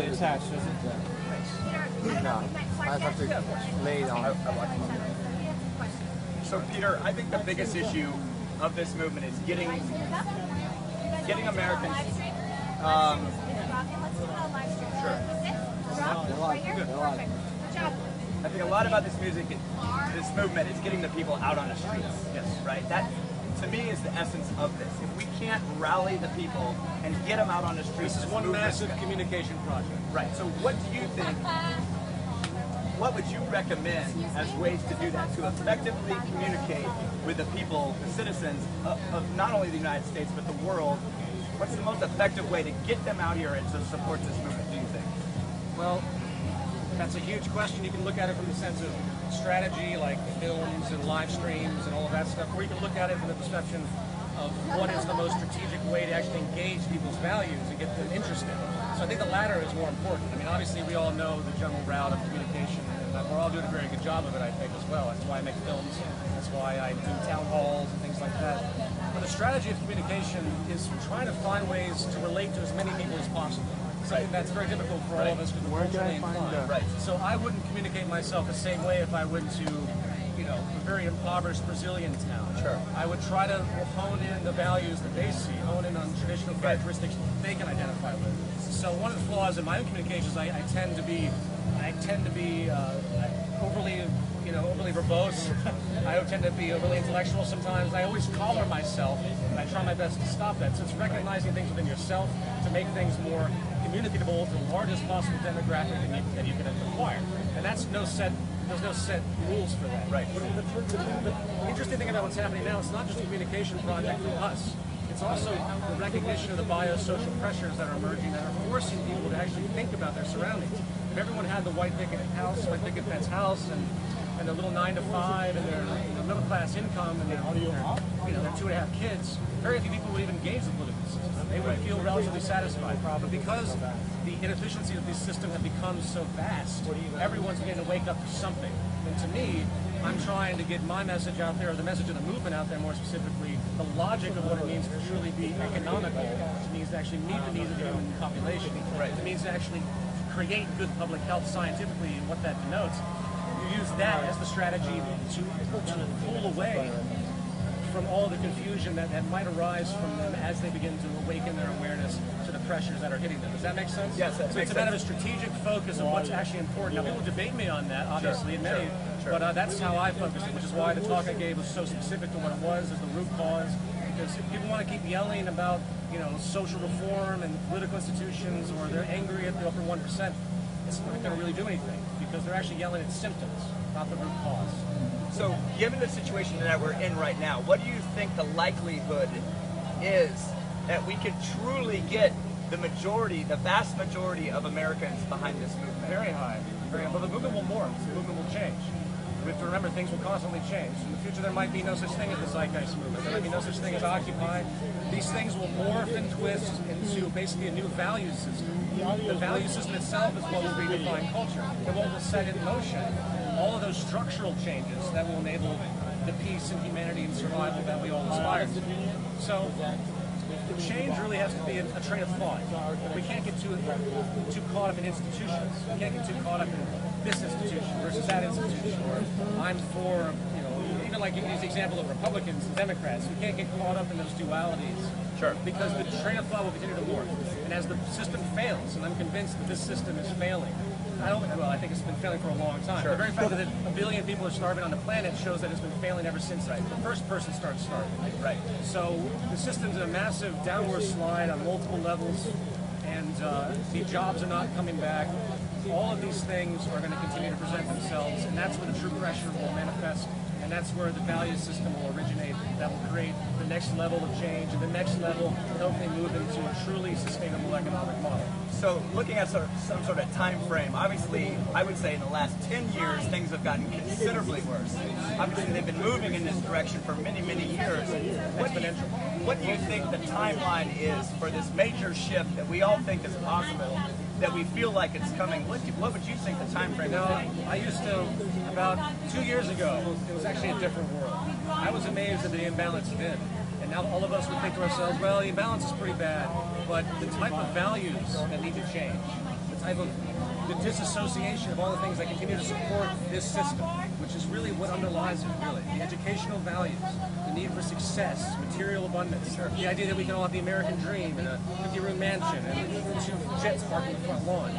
directly attached, is it? No, I have to lay it on. So Peter, I think the biggest issue of this movement is getting Americans. Sure. I think a lot about this movement is getting the people out on the streets. Yes. Right. That, to me, is the essence of this. If we can't rally the people and get them out on the streets, this is one massive communication project. Right. So, what do you think? What would you recommend as ways to do that, to effectively communicate with the people, the citizens of not only the United States but the world? What's the most effective way to get them out here and to support this movement, do you think? Well, that's a huge question. You can look at it from the sense of strategy, like films and live streams and all of that stuff, or you can look at it from the perception of what is the most strategic way to actually engage people's values and get them interested. So I think the latter is more important. I mean, obviously we all know the general route of communication, and we're all doing a very good job of it, I think, as well. That's why I make films, that's why I do town halls and things like that. But the strategy of communication is trying to find ways to relate to as many people as possible. Something that's very difficult for all of us because we're culturally inclined. Right. So I wouldn't communicate myself the same way if I went to, a very impoverished Brazilian town. Sure. I would try to hone in the values that they see, hone in on traditional characteristics they can identify with. So one of the flaws in my own communications, I tend to be overly, overly verbose. I tend to be overly intellectual sometimes. I always collar myself, and I try my best to stop that. So it's recognizing things within yourself to make things more communicable to the largest possible demographic that you can acquire. And that's there's no set rules for that. Right. The interesting thing about what's happening now, it's not just a communication project for us. It's also the recognition of the biosocial pressures that are emerging that are forcing people to actually think about their surroundings. If everyone had the white picket fence house and their little 9 to 5 and their middle class income and their 2.5 kids, very few people would even engage the political system. They would feel relatively satisfied. But because the inefficiencies of these systems have become so vast, everyone's beginning to wake up to something. And to me, I'm trying to get my message out there, or the message of the movement out there more specifically, the logic of what it means to truly be economical, which means to actually meet the needs of the human population. Right. It means to actually create good public health scientifically and what that denotes. You use that as the strategy to pull away from all the confusion that might arise from them as they begin to awaken their awareness to the pressures that are hitting them. Does that make sense? Yes, that so it's a matter of a strategic focus of what's actually important. Now, people debate me on that, obviously, and many, but that's how I focus it, which is why the talk I gave was so specific to what it was, as the root cause. Because if people want to keep yelling about, social reform and political institutions, or they're angry at the upper 1%, it's not going to really do anything, because they're actually yelling at symptoms, not the root cause. So, given the situation that we're in right now, what do you think the likelihood is that we could truly get the vast majority of Americans behind this movement? Very high. Very high. But the movement will morph. The movement will change. We have to remember things will constantly change. In the future, there might be no such thing as the Zeitgeist movement. There might be no such thing as Occupy. These things will morph and twist into basically a new value system. The value system itself is what will redefine culture. And what will set in motion all of those structural changes that will enable the peace and humanity and survival that we all aspire to. So the change really has to be a train of thought. We can't get too caught up in institutions. We can't get too caught up in this institution versus that institution. Or I'm for, even like you use the example of Republicans and Democrats. We can't get caught up in those dualities. Sure. Because the train of thought will continue to morph. And as the system fails, and I'm convinced that this system is failing, I think it's been failing for a long time. Sure. The very fact that 1 billion people are starving on the planet shows that it's been failing ever since the first person started starving. Right. So the system's in a massive downward slide on multiple levels, and the jobs are not coming back. All of these things are going to continue to present themselves, and that's where the true pressure will manifest, and that's where the value system will originate. That will create the next level of change, and the next level will hopefully move into a truly sustainable economic model. So looking at some sort of time frame, obviously, I would say in the last 10 years, things have gotten considerably worse. Obviously, they've been moving in this direction for many, many years. What do you think the timeline is for this major shift that we all think is possible, that we feel like it's coming? What would you think the time frame would be? I used to, about 2 years ago, it was actually a different world. I was amazed at the imbalance then. And now all of us would think to ourselves, well, the imbalance is pretty bad, but the type of values that need to change, the type of the disassociation of all the things that continue to support this system, which is really what underlies it, really. The educational values, the need for success, material abundance, the idea that we can all have the American dream and a 50-room mansion and 2 jets parked in the front lawn.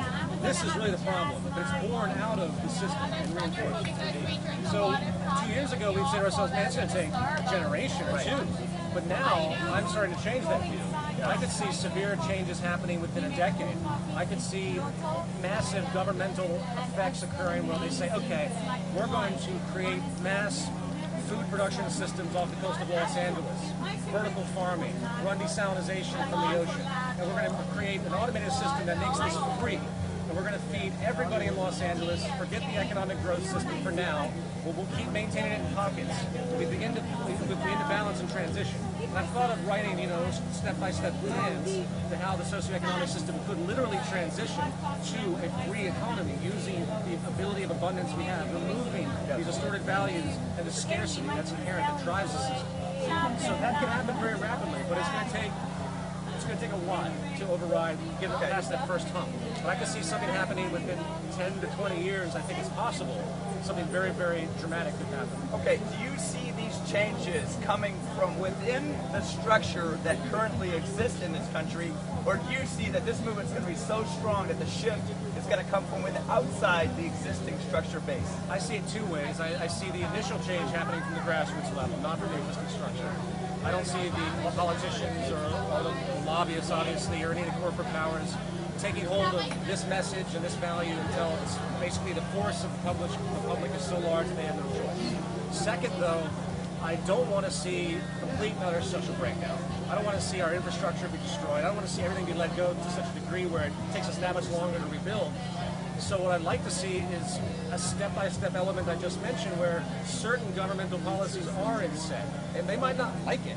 This is really the problem, but it's born out of the system and reinforced. So 2 years ago, we've said to ourselves, man, it's going to take a generation or 2. But now, I'm starting to change that view. I could see severe changes happening within a decade. I could see massive governmental effects occurring where they say, okay, we're going to create mass food production systems off the coast of Los Angeles, vertical farming, run desalination from the ocean, and we're going to create an automated system that makes this free. And we're going to feed everybody in Los Angeles, forget the economic growth system for now, but we'll keep maintaining it in pockets. We begin to balance and transition. And I've thought of writing, step-by-step plans to how the socioeconomic system could literally transition to a free economy using the ability of abundance we have, removing the distorted values and the scarcity that's inherent that drives the system. So that can happen very rapidly, but it's going to take a while to override, get past that first hump. But I can see something happening within 10 to 20 years. I think it's possible. Something very, very dramatic could happen. Okay, do you see these changes coming from within the structure that currently exists in this country, or do you see that this movement is going to be so strong that the shift is going to come from outside the existing structure base? I see it 2 ways. I see the initial change happening from the grassroots level, not from the existing structure. I don't see the politicians or the lobbyists, obviously, or any of the corporate powers taking hold of this message and this value until it's basically the force of the public is so large that they have no choice. Second, though, I don't want to see complete and utter social breakdown. I don't want to see our infrastructure be destroyed. I don't want to see everything be let go to such a degree where it takes us that much longer to rebuild. So what I'd like to see is a step-by-step element I just mentioned where certain governmental policies are in set. And they might not like it,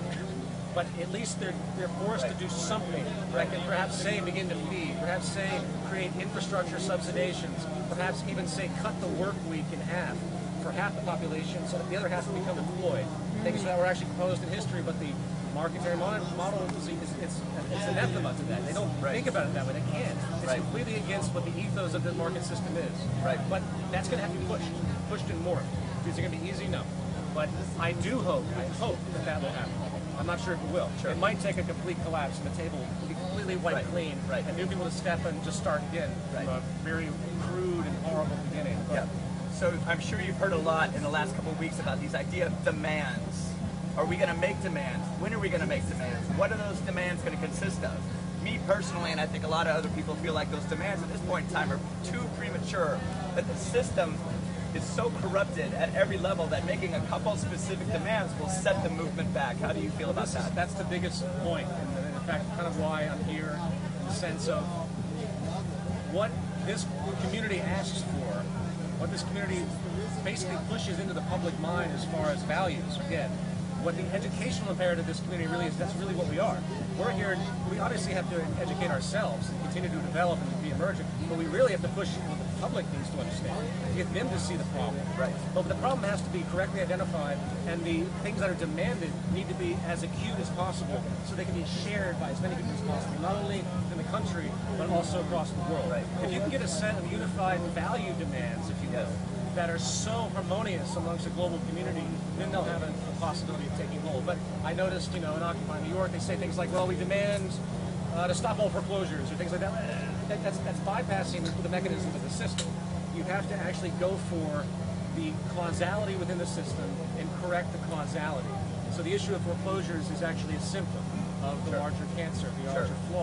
but at least they're forced to do something that can perhaps say begin to feed, perhaps say create infrastructure subsidizations, perhaps even say cut the work week in half for half the population so that the other half can become employed. Things that were actually proposed in history, but the monetary model it's anathema to that. They don't think about it that way. They can't. It's completely against what the ethos of the market system is. But that's going to have to be pushed and more. Is it going to be easy? No. But I hope that will happen. I'm not sure if it will. It might take a complete collapse and the table will be completely wiped clean and new people to step and just start again from a very crude and horrible beginning. So I'm sure you've heard a lot in the last couple of weeks about these idea of demands. Are we going to make demands? When are we going to make demands? What are those demands going to consist of? Me personally, and I think a lot of other people feel like those demands at this point in time are too premature, that the system is so corrupted at every level that making a couple specific demands will set the movement back. How do you feel about that? That's the biggest point, and in fact, kind of why I'm here, in the sense of what this community asks for, what this community basically pushes into the public mind as far as values. Again, what the educational imperative of this community really is, that's really what we are. We're here, we obviously have to educate ourselves and continue to develop and to be emergent, but we really have to push what the public needs to understand, to get them to see the problem. But the problem has to be correctly identified, and the things that are demanded need to be as acute as possible so they can be shared by as many people as possible, not only in the country, but also across the world. If you can get a set of unified value demands, if you will, that are so harmonious amongst the global community, then they'll have a possibility of taking hold. But I noticed, in Occupy New York, they say things like, well, we demand to stop all foreclosures or things like that. That's bypassing the mechanisms of the system. You have to actually go for the causality within the system and correct the causality. So the issue of foreclosures is actually a symptom of the larger cancer, the larger flaw.